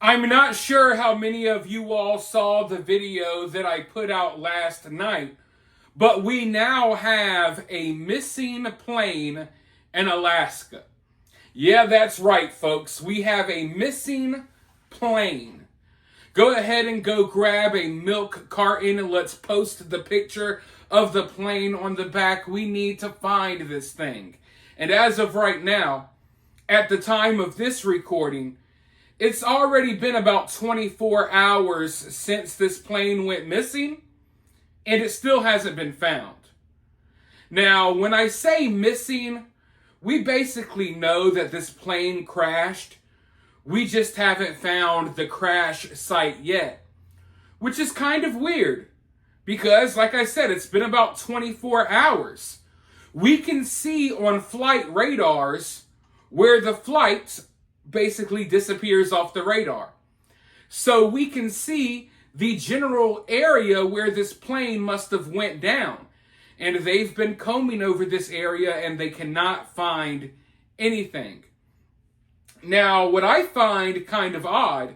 I'm not sure how many of you all saw the video that I put out last night, but we now have a missing plane in Alaska. Yeah, that's right, folks. We have a missing plane. Go ahead and go grab a milk carton and let's post the picture of the plane on the back. We need to find this thing. And as of right now, at the time of this recording, it's already been about 24 hours since this plane went missing, and it still hasn't been found. Now, when I say missing, we basically know that this plane crashed. We just haven't found the crash site yet, which is kind of weird because, like I said, it's been about 24 hours. We can see on flight radars where the flight basically disappears off the radar. So we can see the general area where this plane must have went down. And they've been combing over this area and they cannot find anything. Now, what I find kind of odd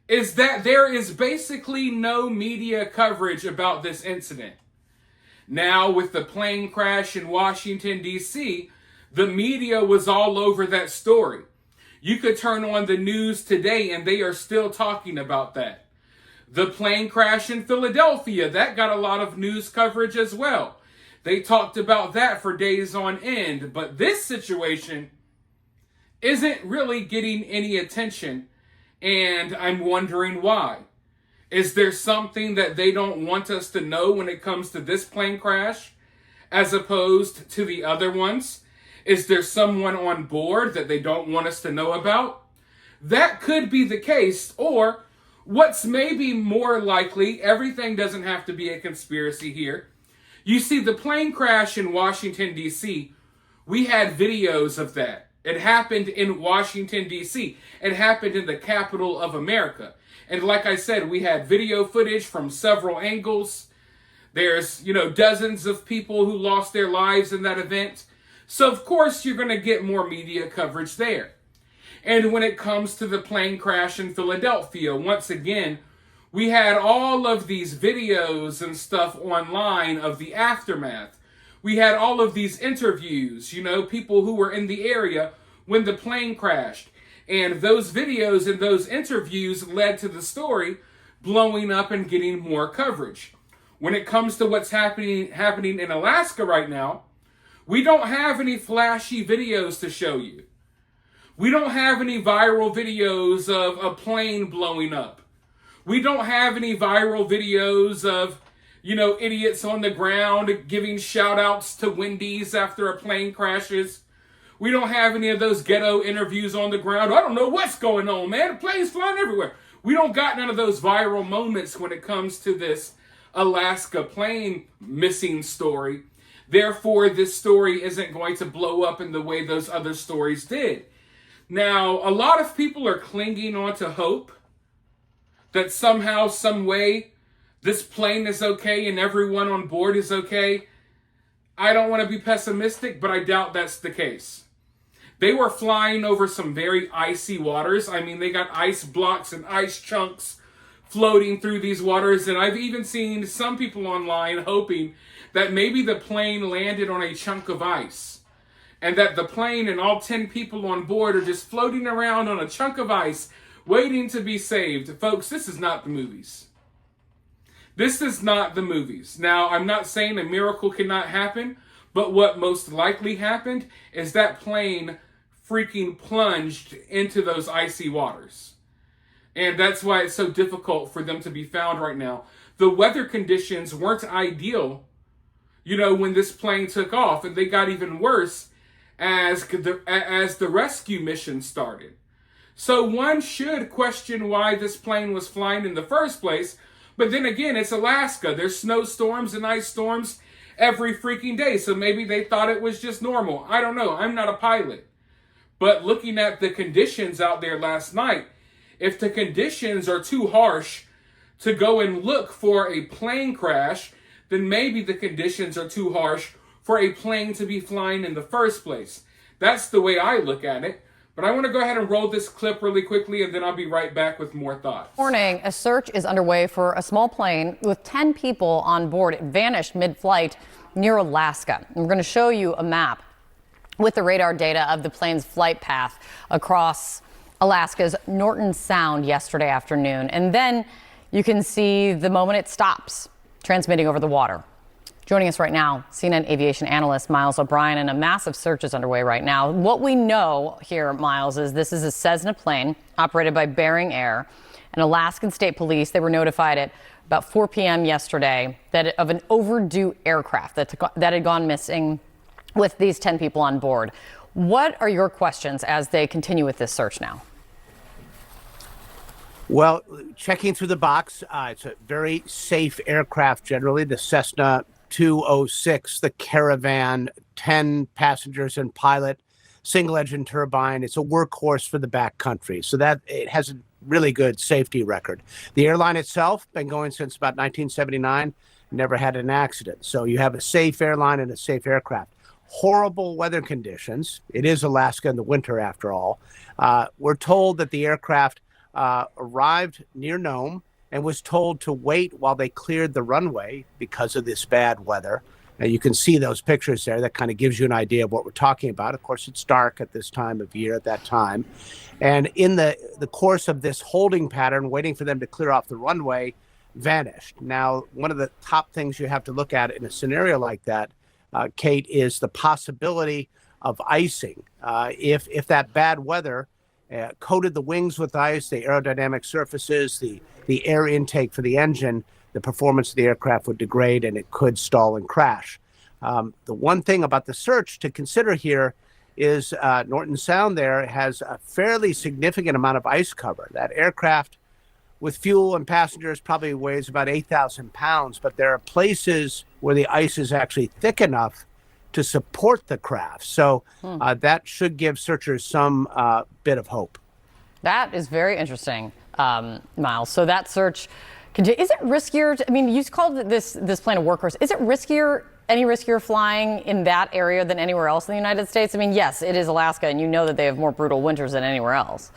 is that there is basically no media coverage about this incident. Now, with the plane crash in Washington, D.C., the media was all over that story. You could turn on the news today and they are still talking about that. The plane crash in Philadelphia, that got a lot of news coverage as well. They talked about that for days on end. But this situation isn't really getting any attention, and I'm wondering why. Is there something that they don't want us to know when it comes to this plane crash as opposed to the other ones? Is there someone on board that they don't want us to know about? That could be the case, or what's maybe more likely, everything doesn't have to be a conspiracy here. You see, the plane crash in Washington, D.C., we had videos of that. It happened in Washington, D.C. It happened in the capital of America. And like I said, we had video footage from several angles. There's, dozens of people who lost their lives in that event. So, of course, you're going to get more media coverage there. And when it comes to the plane crash in Philadelphia, once again, we had all of these videos and stuff online of the aftermath. We had all of these interviews, people who were in the area when the plane crashed. And those videos and those interviews led to the story blowing up and getting more coverage. When it comes to what's happening in Alaska right now, we don't have any flashy videos to show you. We don't have any viral videos of a plane blowing up. We don't have any viral videos of, idiots on the ground giving shout outs to Wendy's after a plane crashes. We don't have any of those ghetto interviews on the ground. I don't know what's going on, man. The plane's flying everywhere. We don't got none of those viral moments when it comes to this Alaska plane missing story. Therefore, this story isn't going to blow up in the way those other stories did. Now, a lot of people are clinging on to hope that somehow, some way, this plane is okay and everyone on board is okay. I don't want to be pessimistic, but I doubt that's the case. They were flying over some very icy waters. I mean, they got ice blocks and ice chunks floating through these waters, and I've even seen some people online hoping that maybe the plane landed on a chunk of ice and that the plane and all 10 people on board are just floating around on a chunk of ice waiting to be saved. Folks, this is not the movies. This is not the movies. Now, I'm not saying a miracle cannot happen, but what most likely happened is that plane freaking plunged into those icy waters. And that's why it's so difficult for them to be found right now. The weather conditions weren't ideal, when this plane took off, and they got even worse as the rescue mission started. So one should question why this plane was flying in the first place. But then again, it's Alaska. There's snowstorms and ice storms every freaking day. So maybe they thought it was just normal. I don't know. I'm not a pilot. But looking at the conditions out there last night, if the conditions are too harsh to go and look for a plane crash, then maybe the conditions are too harsh for a plane to be flying in the first place. That's the way I look at it. But I want to go ahead and roll this clip really quickly, and then I'll be right back with more thoughts. Morning, a search is underway for a small plane with 10 people on board. It vanished mid-flight near Alaska. And we're going to show you a map with the radar data of the plane's flight path across Alaska's Norton Sound yesterday afternoon. And then you can see the moment it stops transmitting over the water. Joining us right now, CNN aviation analyst Miles O'Brien, and a massive search is underway right now. What we know here, Miles, is this is a Cessna plane operated by Bering Air, and Alaskan State Police. They were notified at about 4 p.m. yesterday of an overdue aircraft that had gone missing with these 10 people on board. What are your questions as they continue with this search now? Well, checking through the box, it's a very safe aircraft generally, the Cessna 206, the Caravan, 10 passengers and pilot, single engine turbine. It's a workhorse for the backcountry. So that it has a really good safety record. The airline itself been going since about 1979, never had an accident. So you have a safe airline and a safe aircraft. Horrible weather conditions. It is Alaska in the winter after all. We're told that the aircraft arrived near Nome and was told to wait while they cleared the runway because of this bad weather. And you can see those pictures there. That kind of gives you an idea of what we're talking about. Of course, it's dark at this time of year at that time. And in the course of this holding pattern, waiting for them to clear off the runway, vanished. Now, one of the top things you have to look at in a scenario like that, Kate, is the possibility of icing. If that bad weather coated the wings with ice, the aerodynamic surfaces, the air intake for the engine, the performance of the aircraft would degrade and it could stall and crash. The one thing about the search to consider here is Norton Sound there has a fairly significant amount of ice cover. That aircraft with fuel and passengers probably weighs about 8,000 pounds, but there are places where the ice is actually thick enough to support the craft. So that should give searchers some bit of hope. That is very interesting, Miles. So that search, is it riskier? I mean, you called this plane a workhorse. Is it any riskier flying in that area than anywhere else in the United States? I mean, yes, it is Alaska, and you know that they have more brutal winters than anywhere else.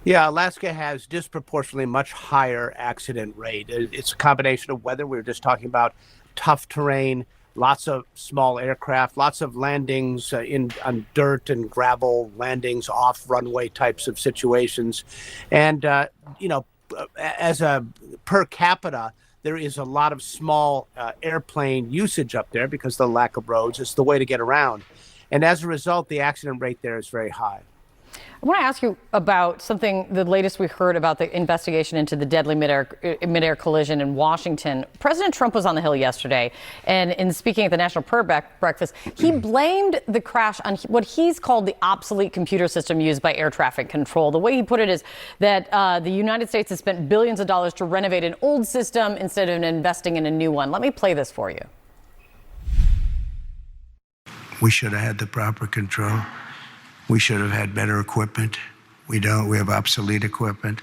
Yeah, Alaska has disproportionately much higher accident rate. It's a combination of weather. We were just talking about tough terrain, lots of small aircraft, lots of landings on dirt and gravel, landings off runway types of situations. And, as a per capita, there is a lot of small airplane usage up there because of the lack of roads. It's the way to get around. And as a result, the accident rate there is very high. I want to ask you about something, the latest we heard about the investigation into the deadly midair collision in Washington. President Trump was on the Hill yesterday, and in speaking at the National Prayer Breakfast, he blamed the crash on what he's called the obsolete computer system used by air traffic control. The way he put it is that the United States has spent billions of dollars to renovate an old system instead of investing in a new one. Let me play this for you. We should have had the proper control. We should have had better equipment. We don't. We have obsolete equipment.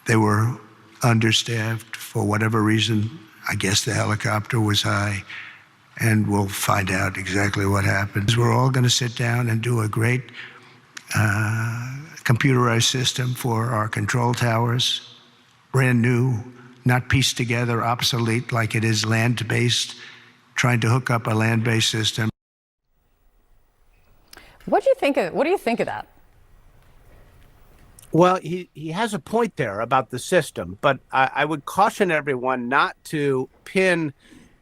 They were understaffed for whatever reason. I guess the helicopter was high, and we'll find out exactly what happens. We're all going to sit down and do a great computerized system for our control towers, brand new, not pieced together, obsolete like it is land-based, trying to hook up a land-based system. What do you think of that? Well, he has a point there about the system, but I would caution everyone not to pin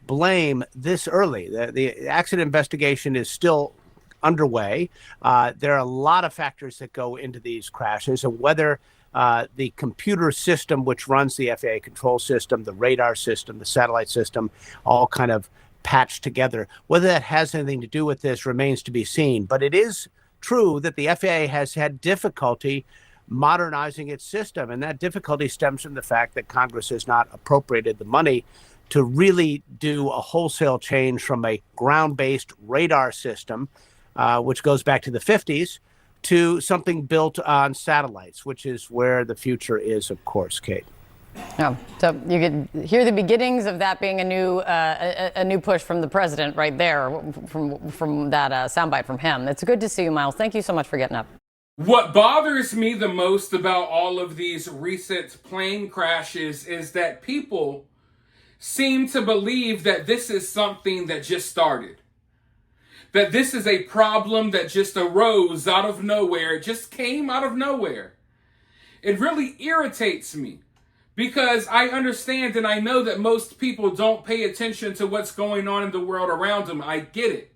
blame this early. The accident investigation is still underway. There are a lot of factors that go into these crashes, and whether the computer system, which runs the FAA control system, the radar system, the satellite system, all kind of patched together. Whether that has anything to do with this remains to be seen. But it is true that the FAA has had difficulty modernizing its system, and that difficulty stems from the fact that Congress has not appropriated the money to really do a wholesale change from a ground-based radar system, which goes back to the 50s, to something built on satellites, which is where the future is, of course, Kate. Yeah, so you could hear the beginnings of that being a new push from the president right there, from that soundbite from him. It's good to see you, Miles. Thank you so much for getting up. What bothers me the most about all of these recent plane crashes is that people seem to believe that this is something that just started. That this is a problem that just arose out of nowhere. It just came out of nowhere. It really irritates me because I understand and I know that most people don't pay attention to what's going on in the world around them. I get it.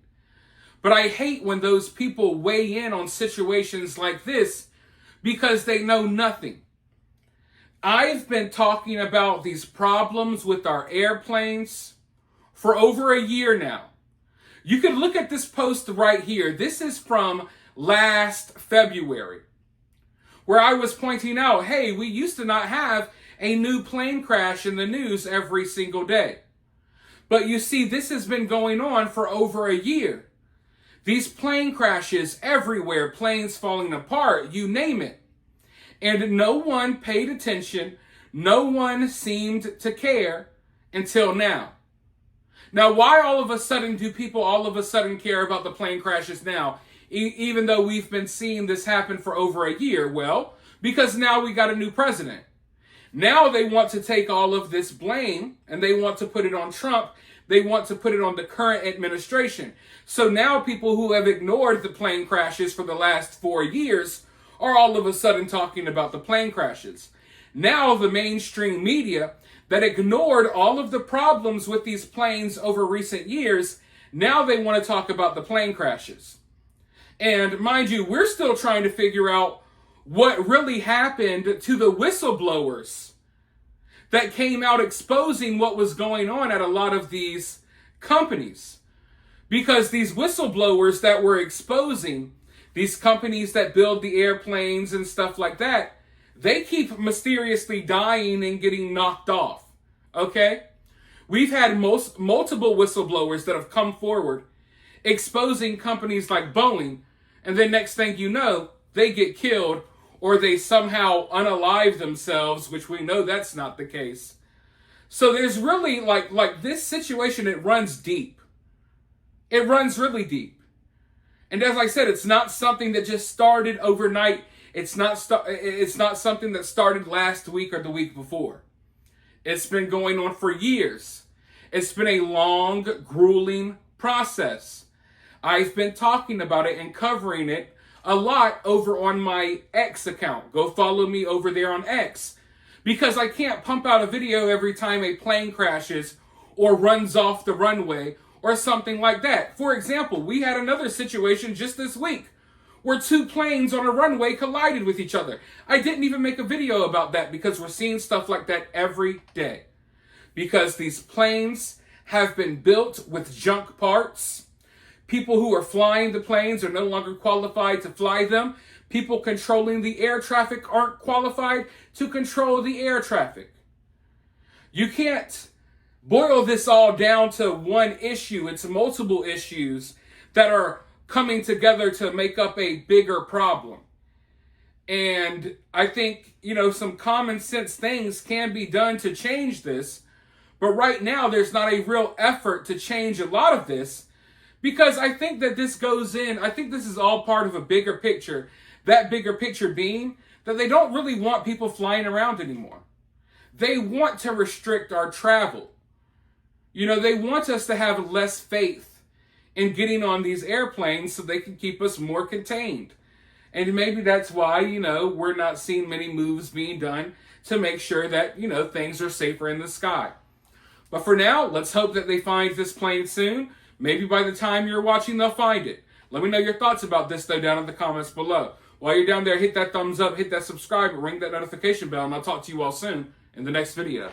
But I hate when those people weigh in on situations like this because they know nothing. I've been talking about these problems with our airplanes for over a year now. You can look at this post right here. This is from last February, where I was pointing out, hey, we used to not have a new plane crash in the news every single day. But you see, this has been going on for over a year. These plane crashes everywhere, planes falling apart, you name it. And no one paid attention. No one seemed to care until now. Now, why all of a sudden do people all of a sudden care about the plane crashes now, even though we've been seeing this happen for over a year? Well, because now we got a new president. Now they want to take all of this blame and they want to put it on Trump. They want to put it on the current administration. So now people who have ignored the plane crashes for the last 4 years are all of a sudden talking about the plane crashes. Now the mainstream media that ignored all of the problems with these planes over recent years, now they want to talk about the plane crashes. And mind you, we're still trying to figure out what really happened to the whistleblowers that came out exposing what was going on at a lot of these companies. Because these whistleblowers that were exposing these companies that build the airplanes and stuff like that, they keep mysteriously dying and getting knocked off, okay? We've had multiple whistleblowers that have come forward exposing companies like Boeing, and then next thing you know, they get killed or they somehow unalive themselves, which we know that's not the case. So there's really, like this situation, it runs deep. It runs really deep. And as I said, it's not something that just started overnight. It's not something that started last week or the week before. It's been going on for years. It's been a long, grueling process. I've been talking about it and covering it a lot over on my X account. Go follow me over there on X. Because I can't pump out a video every time a plane crashes or runs off the runway or something like that. For example, we had another situation just this week where two planes on a runway collided with each other. I didn't even make a video about that because we're seeing stuff like that every day. Because these planes have been built with junk parts. People who are flying the planes are no longer qualified to fly them. People controlling the air traffic aren't qualified to control the air traffic. You can't boil this all down to one issue. It's multiple issues that are coming together to make up a bigger problem. And I think, some common sense things can be done to change this. But right now, there's not a real effort to change a lot of this because I think that this is all part of a bigger picture. That bigger picture being that they don't really want people flying around anymore. They want to restrict our travel. They want us to have less faith in getting on these airplanes so they can keep us more contained. And maybe that's why, we're not seeing many moves being done to make sure that, things are safer in the sky. But for now, let's hope that they find this plane soon. Maybe by the time you're watching, they'll find it. Let me know your thoughts about this, though, down in the comments below. While you're down there, hit that thumbs up, hit that subscribe, ring that notification bell, and I'll talk to you all soon in the next video.